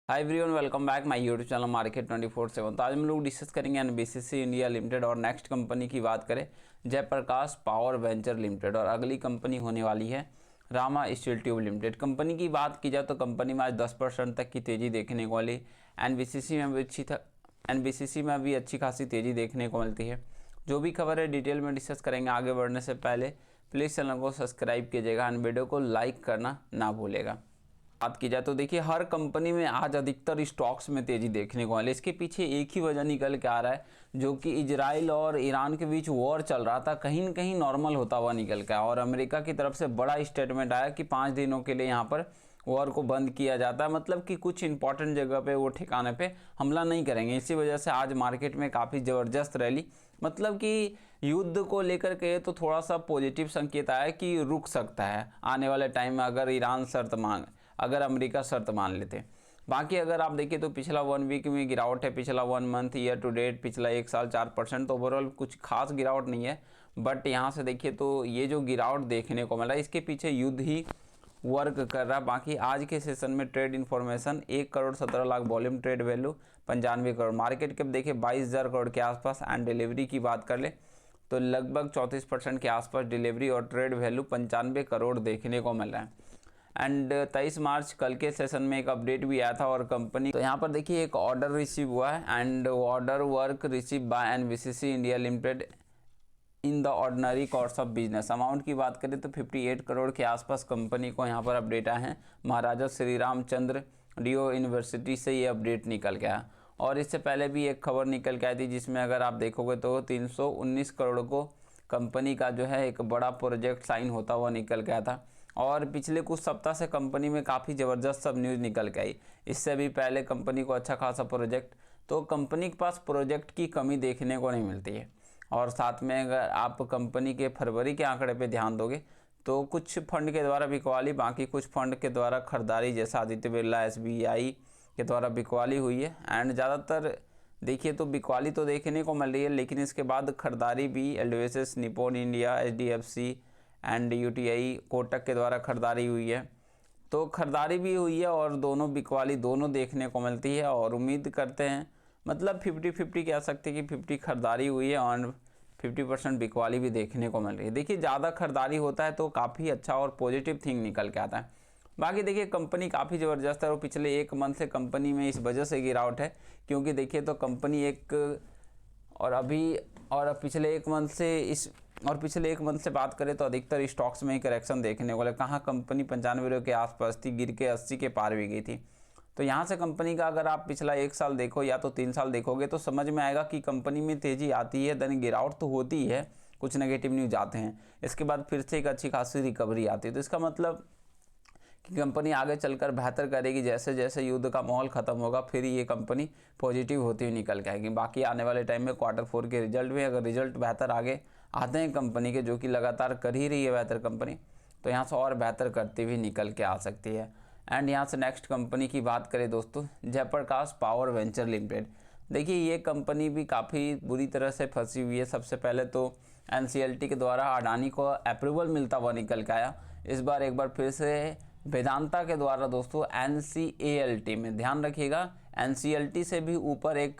Hi everyone, welcome back my YouTube channel market 24/7। तो आज हम लोग डिस्कस करेंगे एनबीसीसी इंडिया लिमिटेड और नेक्स्ट कंपनी की बात करें जयप्रकाश पावर वेंचर लिमिटेड, और अगली कंपनी होने वाली है Rama steel tube limited. Company की बात की जाए तो कंपनी में आज 10% तक की तेज़ी देखने को मिली। एनबीसीसी में भी अच्छी खासी तेज़ी देखने को मिलती है। जो भी खबर है डिटेल में डिस्कस करेंगे। आगे बढ़ने से पहले प्लीज़ चैनल को सब्सक्राइब कीजिएगा एंड वीडियो को लाइक करना ना भूलेगा। बात की जाए तो देखिए, हर कंपनी में आज अधिकतर स्टॉक्स में तेजी देखने को मिली। इसके पीछे एक ही वजह निकल के आ रहा है, जो कि इजराइल और ईरान के बीच वॉर चल रहा था, कहीं न कहीं नॉर्मल होता हुआ निकल के आया। और अमेरिका की तरफ से बड़ा स्टेटमेंट आया कि 5 दिनों के लिए यहाँ पर वॉर को बंद किया जाता है, मतलब कि कुछ इंपॉर्टेंट जगह पे वो ठिकाने पे हमला नहीं करेंगे। इसी वजह से आज मार्केट में काफ़ी ज़बरदस्त रैली, मतलब कि युद्ध को लेकर के तो थोड़ा सा पॉजिटिव संकेत आया कि रुक सकता है आने वाले टाइम में, अगर अमेरिका शर्त मान लेते। बाकी अगर आप देखिए तो पिछला 1 वीक में गिरावट है, पिछला 1 मंथ, ईयर टू डेट, पिछला 1 साल 4%, तो ओवरऑल कुछ खास गिरावट नहीं है। बट यहाँ से देखिए तो ये जो गिरावट देखने को मिला, इसके पीछे युद्ध ही वर्क कर रहा है। बाकी आज के सेशन में trade information 1 crore 17 lakh volume, trade value 95 crore, market cap देखिए 22,000 करोड़ के आसपास। एंड डिलीवरी की बात कर ले तो लगभग 34% के आसपास डिलीवरी और ट्रेड वैल्यू 95 करोड़ देखने को मिल रहा है। एंड 23 मार्च कल के सेशन में एक अपडेट भी आया था और कंपनी, तो यहाँ पर देखिए एक ऑर्डर रिसीव हुआ है and order work receive by NBCC India limited in the ordinary course of business. Amount की बात करें तो 58 करोड़ के आसपास कंपनी को यहाँ पर अपडेट आए हैं। महाराजा श्री रामचंद्र डीओ यूनिवर्सिटी से ये अपडेट निकल गया। और इससे पहले भी एक खबर निकल के आई थी, जिसमें अगर आप देखोगे तो 319 करोड़ को कंपनी का जो है एक बड़ा प्रोजेक्ट साइन होता हुआ निकल गया था। और पिछले कुछ सप्ताह से कंपनी में काफ़ी ज़बरदस्त सब न्यूज़ निकल के आई। इससे भी पहले कंपनी को अच्छा खासा प्रोजेक्ट, तो कंपनी के पास प्रोजेक्ट की कमी देखने को नहीं मिलती है। और साथ में अगर आप कंपनी के फरवरी के आंकड़े पे ध्यान दोगे तो कुछ फंड के द्वारा बिकवाली, बाकी कुछ फंड के द्वारा खरीदारी, जैसा आदित्य बिरला, एसबीआई के द्वारा बिकवाली हुई है। एंड ज़्यादातर देखिए तो बिकवाली तो देखने को मिल रही है, लेकिन इसके बाद खरीदारी भी LDSS, Nippon India, HDFC and UTI, Kotak के द्वारा खरीदारी हुई है। तो खरीदारी भी हुई है और दोनों बिकवाली दोनों देखने को मिलती है। और उम्मीद करते हैं, मतलब 50-50 कह सकते हैं कि 50 खरीदारी हुई है और 50% बिकवाली भी देखने को मिल रही है। देखिए ज़्यादा खरीदारी होता है तो काफ़ी अच्छा और पॉजिटिव थिंग निकल के आता है। बाकी देखिए कंपनी काफ़ी ज़बरदस्त है और पिछले 1 मंथ से कंपनी में इस वजह से गिरावट है, क्योंकि देखिए तो कंपनी एक और पिछले 1 मंथ से बात करें तो अधिकतर स्टॉक्स में ही करेक्शन देखने को मिला। कहाँ कंपनी 95 के आसपास थी, गिर के 80 के पार भी गई थी। तो यहाँ से कंपनी का अगर आप पिछला 1 साल देखो या तो 3 साल देखोगे तो समझ में आएगा कि कंपनी में तेज़ी आती है, देन गिरावट तो होती है, कुछ नेगेटिव न्यूज आते हैं, इसके बाद फिर से एक अच्छी खासी रिकवरी आती है। तो इसका मतलब कि कंपनी आगे चलकर बेहतर करेगी। जैसे जैसे युद्ध का माहौल ख़त्म होगा फिर ये कंपनी पॉजिटिव होती हुई निकल के आएगी। बाकी आने वाले टाइम में Q4 के रिजल्ट में अगर रिजल्ट बेहतर आगे आते हैं कंपनी के, जो कि लगातार कर ही रही है बेहतर कंपनी, तो यहाँ से और बेहतर करती हुई निकल के आ सकती है। एंड यहाँ से नेक्स्ट कंपनी की बात करें दोस्तों, जयप्रकाश पावर वेंचर लिमिटेड। देखिए ये कंपनी भी काफ़ी बुरी तरह से फंसी हुई है। सबसे पहले तो एनसीएलटी के द्वारा अडानी को अप्रूवल मिलता हुआ निकल के आया। इस बार एक बार फिर से वेदांता के द्वारा दोस्तों एनसीएलटी में ध्यान रखिएगा, एनसीएलटी से भी ऊपर एक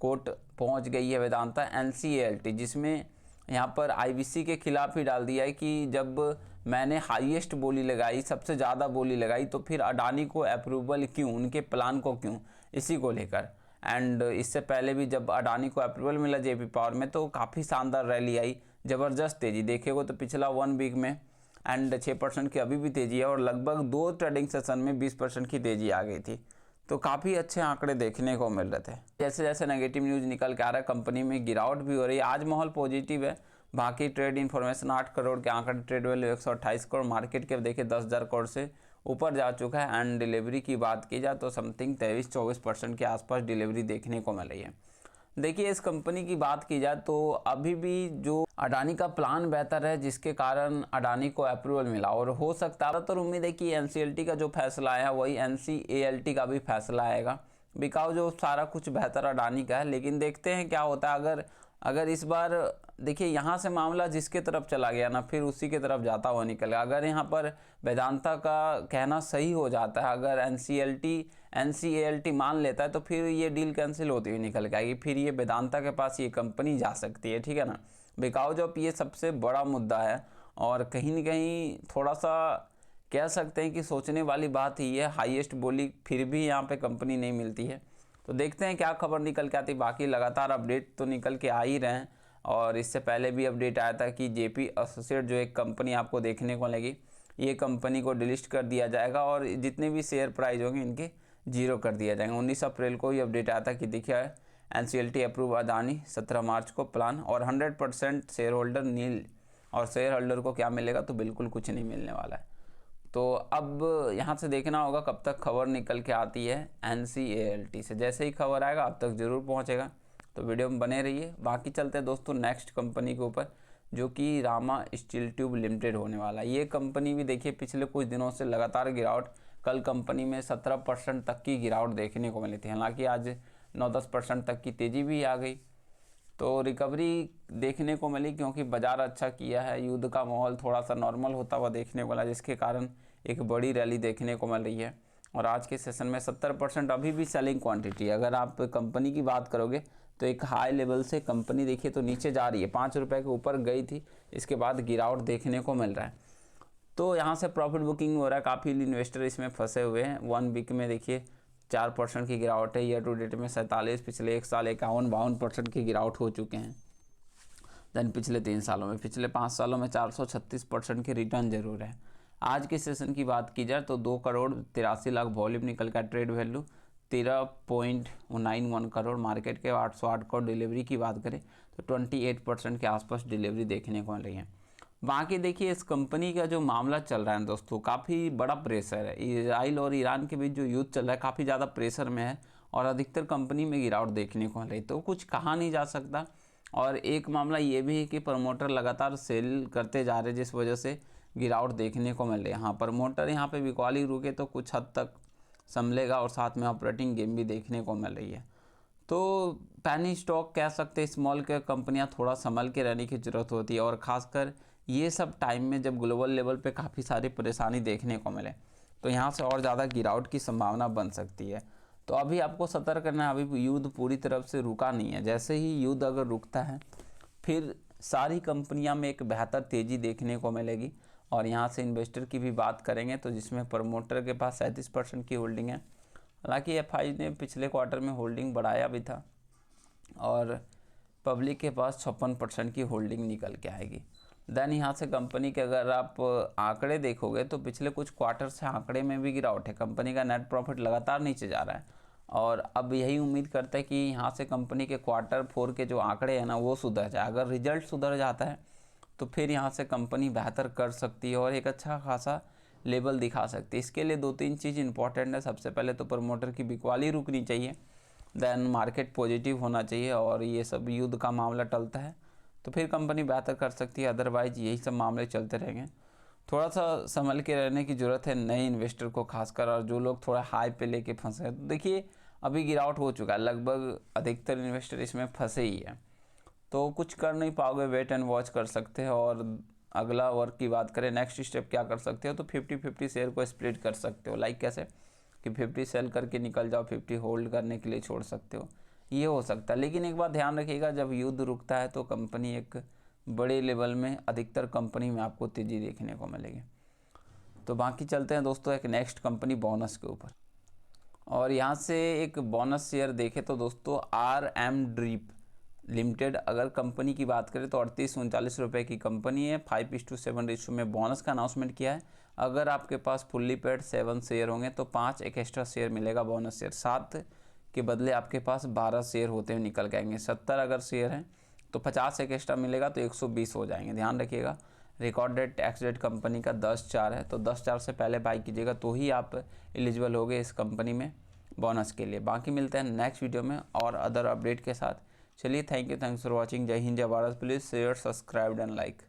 कोर्ट पहुंच गई है वेदांता एनसीएलटी, जिसमें यहाँ पर आईबीसी के खिलाफ ही डाल दिया है कि जब मैंने हाईएस्ट बोली लगाई, सबसे ज़्यादा बोली लगाई, तो फिर अडानी को अप्रूवल क्यों, उनके प्लान को क्यों, इसी को लेकर। एंड इससे पहले भी जब अडानी को अप्रूवल मिला जेपी पावर में तो काफ़ी शानदार रैली आई, ज़बरदस्त तेज़ी देखेगा तो पिछला 1 वीक में एंड 6% की अभी भी तेज़ी है और लगभग 2 ट्रेडिंग सेशन में 20% की तेज़ी आ गई थी। तो काफ़ी अच्छे आंकड़े देखने को मिल रहे थे। जैसे जैसे नेगेटिव न्यूज़ निकल के आ रहा है कंपनी में गिरावट भी हो रही है। आज माहौल पॉजिटिव है। बाकी ट्रेड इन्फॉर्मेशन 8 करोड़ के आंकड़े, trade value 128 crore, market cap देखिए 10,000 करोड़ से ऊपर जा चुका है। एंड डिलीवरी की बात की जाए तो समथिंग 23-24% के आसपास डिलीवरी देखने को मिल रही है। देखिए इस कंपनी की बात की जाए तो अभी भी जो अडानी का प्लान बेहतर है, जिसके कारण अडानी को अप्रूवल मिला, और हो सकता है तो उम्मीद है कि एनसीएलटी का जो फैसला आया वही एनसीएलटी का भी फैसला आएगा, बिकॉज जो सारा कुछ बेहतर अडानी का है। लेकिन देखते हैं क्या होता है। अगर अगर इस बार देखिए यहाँ से मामला जिसके तरफ चला गया ना, फिर उसी के तरफ जाता हुआ निकलेगा। अगर यहाँ पर वेदांता का कहना सही हो जाता है, अगर NCLT मान लेता है, तो फिर ये डील कैंसिल होती हुई निकल के आएगी, फिर ये वेदांता के पास ये कंपनी जा सकती है, ठीक है ना। बिकॉज ऑफ ये सबसे बड़ा मुद्दा है और कहीं न कहीं थोड़ा सा कह सकते हैं कि सोचने वाली बात ही है। हाईएस्ट बोली फिर भी यहाँ पे कंपनी नहीं मिलती है। तो देखते हैं क्या खबर निकल के आती। बाकी लगातार अपडेट तो निकल के आ ही रहे हैं और इससे पहले भी अपडेट आया था कि JP एसोसिएट जो एक कंपनी आपको देखने को लगी, ये कंपनी को डिलिस्ट कर दिया जाएगा और जितने भी शेयर प्राइस होंगे इनके 0 कर दिया जाएगा। 19 अप्रैल को ये अपडेट आया था कि देखिए NCLT अप्रूव अदानी 17 मार्च को प्लान और 100% शेयर होल्डर नील, और शेयर होल्डर को क्या मिलेगा, तो बिल्कुल कुछ नहीं मिलने वाला है। तो अब यहाँ से देखना होगा कब तक खबर निकल के आती है NCLT से। जैसे ही खबर आएगा अब तक ज़रूर पहुँचेगा, तो वीडियो में बने रहिए। बाकी चलते हैं दोस्तों नेक्स्ट कंपनी के ऊपर, जो कि रामा स्टील ट्यूब लिमिटेड होने वाला है। ये कंपनी भी देखिए पिछले कुछ दिनों से लगातार गिरावट, कल कंपनी में 17% तक की गिरावट देखने को मिली थी। हालांकि आज 9-10% तक की तेज़ी भी आ गई, तो रिकवरी देखने को मिली क्योंकि बाज़ार अच्छा किया है। युद्ध का माहौल थोड़ा सा नॉर्मल होता हुआ देखने को मिला, जिसके कारण एक बड़ी रैली देखने को मिल रही है। और आज के सेशन में 70% अभी भी सेलिंग क्वांटिटी है। अगर आप कंपनी की बात करोगे तो एक हाई लेवल से कंपनी देखिए तो नीचे जा रही है, 5 रुपये के ऊपर गई थी, इसके बाद गिरावट देखने को मिल रहा है। तो यहाँ से प्रॉफिट बुकिंग हो रहा है, काफ़ी इन्वेस्टर इसमें फंसे हुए हैं। 1 वीक में देखिए 4% की गिरावट है। ईयर टू डेट में 47, पिछले एक साल 51-52% की गिरावट हो चुके हैं। देन पिछले 3 सालों में, पिछले 5 सालों में 436% के रिटर्न जरूर है। आज के सेशन की बात की जाए तो 2,83,00,000 वॉल्यूम निकल का, ट्रेड वैल्यू 13.91 करोड़, मार्केट के 808 करोड़। डिलीवरी की बात करें तो 28% के आसपास डिलीवरी देखने को मिल रही है। बाकी देखिए इस कंपनी का जो मामला चल रहा है दोस्तों, काफ़ी बड़ा प्रेशर है। इजराइल और ईरान के बीच जो युद्ध चल रहा है काफ़ी ज़्यादा प्रेशर में है और अधिकतर कंपनी में गिरावट देखने को मिल रही, तो कुछ कहा नहीं जा सकता। और एक मामला ये भी है कि प्रमोटर लगातार सेल करते जा रहे, जिस वजह से गिरावट देखने को मिल रही है। हाँ, प्रमोटर यहाँ पे बिकवाली रुके तो कुछ हद तक संभलेगा और साथ में ऑपरेटिंग गेम भी देखने को मिल रही है। तो पैनी स्टॉक कह सकते हैं, स्मॉल कैप कंपनियां थोड़ा संभल के रहने की ज़रूरत होती है, और ख़ासकर ये सब टाइम में जब ग्लोबल लेवल पे काफ़ी सारी परेशानी देखने को मिले तो यहाँ से और ज़्यादा गिरावट की संभावना बन सकती है। तो अभी आपको सतर्क करना है, अभी युद्ध पूरी तरफ से रुका नहीं है। जैसे ही युद्ध अगर रुकता है फिर सारी कंपनियां में एक बेहतर तेज़ी देखने को मिलेगी। और यहाँ से इन्वेस्टर की भी बात करेंगे तो जिसमें प्रमोटर के पास 37% की होल्डिंग है। हालांकि FI ने पिछले क्वार्टर में होल्डिंग बढ़ाया भी था और पब्लिक के पास 56% की होल्डिंग निकल के आएगी। देन यहाँ से कंपनी के अगर आप आंकड़े देखोगे तो पिछले कुछ क्वार्टर से आंकड़े में भी गिरावट है। कंपनी का नेट प्रॉफिट लगातार नीचे जा रहा है और अब यही उम्मीद करते हैं कि यहाँ से कंपनी के Q4 के जो आंकड़े हैं ना वो सुधर जाए। अगर रिजल्ट सुधर जाता है तो फिर यहाँ से कंपनी बेहतर कर सकती है और एक अच्छा खासा लेवल दिखा सकती है। इसके लिए 2-3 चीज़ इंपॉर्टेंट है। सबसे पहले तो प्रमोटर की बिकवाली रुकनी चाहिए, देन मार्केट पॉजिटिव होना चाहिए और ये सब युद्ध का मामला टलता है तो फिर कंपनी बेहतर कर सकती है। अदरवाइज यही सब मामले चलते रहेंगे। थोड़ा सा संभल के रहने की ज़रूरत है नए इन्वेस्टर को खासकर, और जो लोग थोड़ा हाई पे लेके फंसे हैं। तो देखिए अभी गिरावट हो चुका है, लगभग अधिकतर इन्वेस्टर इसमें फंसे ही है, तो कुछ कर नहीं पाओगे, वेट एंड वॉच कर सकते हैं। और अगला वर्क की बात करें, नेक्स्ट स्टेप क्या कर सकते हो, तो 50-50 शेयर को स्प्लिट कर सकते हो। लाइक कैसे कि 50 सेल करके निकल जाओ, 50 होल्ड करने के लिए छोड़ सकते हो, ये हो सकता है। लेकिन एक बात ध्यान रखिएगा, जब युद्ध रुकता है तो कंपनी एक बड़े लेवल में, अधिकतर कंपनी में आपको तेज़ी देखने को मिलेगी। तो बाकी चलते हैं दोस्तों एक नेक्स्ट कंपनी बोनस के ऊपर, और यहाँ से एक बोनस शेयर देखें तो दोस्तों RM ड्रीप लिमिटेड अगर कंपनी की बात करें तो 38-39 रुपये की कंपनी है। 5:7 रेशियो में बोनस का अनाउंसमेंट किया है। अगर आपके पास फुल्ली पेड 7 शेयर होंगे तो 5 एक एक्स्ट्रा शेयर मिलेगा बोनस शेयर। 7 के बदले आपके पास 12 शेयर होते हुए निकल के आएंगे। 70 अगर शेयर हैं तो 50 एक एक्स्ट्रा मिलेगा तो 120 हो जाएंगे। ध्यान रखिएगा, record date tax date company का 10/4 है, तो 10/4 से पहले बाई कीजिएगा तो ही आप एलिजिबल होगे इस कंपनी में बोनस के लिए। बाकी मिलते हैं नेक्स्ट वीडियो में और अदर अपडेट के साथ। चलिए, थैंक्स फॉर वॉचिंग। जय हिंद, जय Bharat. Please share, subscribe and like.